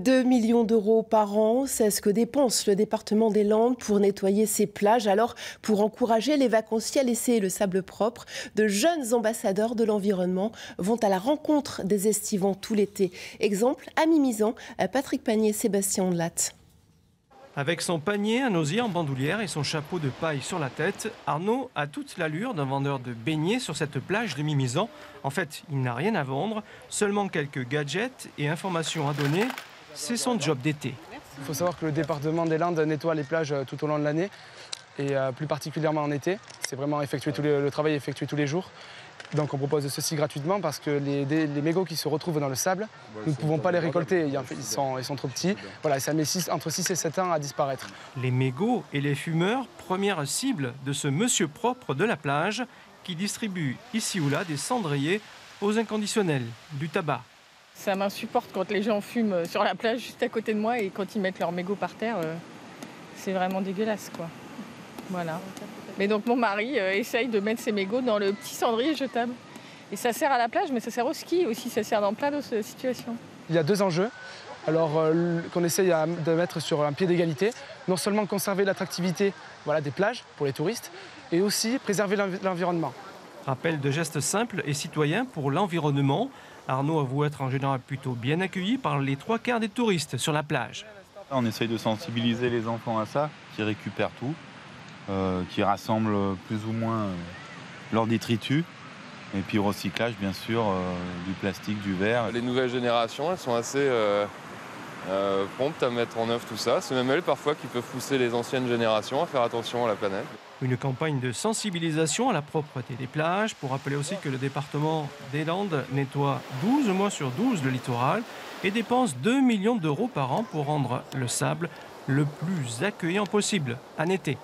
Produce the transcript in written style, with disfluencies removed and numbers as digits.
2 millions d'euros par an, c'est ce que dépense le département des Landes pour nettoyer ses plages. Alors, pour encourager les vacanciers à laisser le sable propre, de jeunes ambassadeurs de l'environnement vont à la rencontre des estivants tout l'été. Exemple, à Mimizan, Patrick Panier, Sébastien Ondelat. Avec son panier, un osier en bandoulière et son chapeau de paille sur la tête, Arnaud a toute l'allure d'un vendeur de beignets sur cette plage de Mimizan. En fait, il n'a rien à vendre, seulement quelques gadgets et informations à donner. C'est son job d'été. Il faut savoir que le département des Landes nettoie les plages tout au long de l'année et plus particulièrement en été. C'est vraiment le travail est effectué tous les jours. Donc on propose ceci gratuitement parce que les mégots qui se retrouvent dans le sable, nous ne pouvons pas les récolter, ils sont trop petits. Voilà, ça met entre 6 et 7 ans à disparaître. Les mégots et les fumeurs, première cible de ce monsieur propre de la plage qui distribue ici ou là des cendriers aux inconditionnels, du tabac. Ça m'insupporte quand les gens fument sur la plage juste à côté de moi et quand ils mettent leurs mégots par terre, c'est vraiment dégueulasse, quoi. Voilà. Mais donc mon mari essaye de mettre ses mégots dans le petit cendrier jetable. Et ça sert à la plage, mais ça sert au ski aussi, ça sert dans plein d'autres situations. Il y a 2 enjeux. Alors qu'on essaye de mettre sur un pied d'égalité, non seulement conserver l'attractivité des plages pour les touristes, et aussi préserver l'environnement. Rappel de gestes simples et citoyens pour l'environnement. Arnaud avoue être en général plutôt bien accueilli par les 3/4 des touristes sur la plage. On essaye de sensibiliser les enfants à ça, qui récupèrent tout, qui rassemblent plus ou moins leurs détritus. Et puis recyclage, bien sûr, du plastique, du verre. Les nouvelles générations, elles sont assez promptes à mettre en œuvre tout ça. C'est même elles, parfois, qui peuvent pousser les anciennes générations à faire attention à la planète. Une campagne de sensibilisation à la propreté des plages, pour rappeler aussi que le département des Landes nettoie 12 mois sur 12 le littoral et dépense 2 millions d'euros par an pour rendre le sable le plus accueillant possible en été.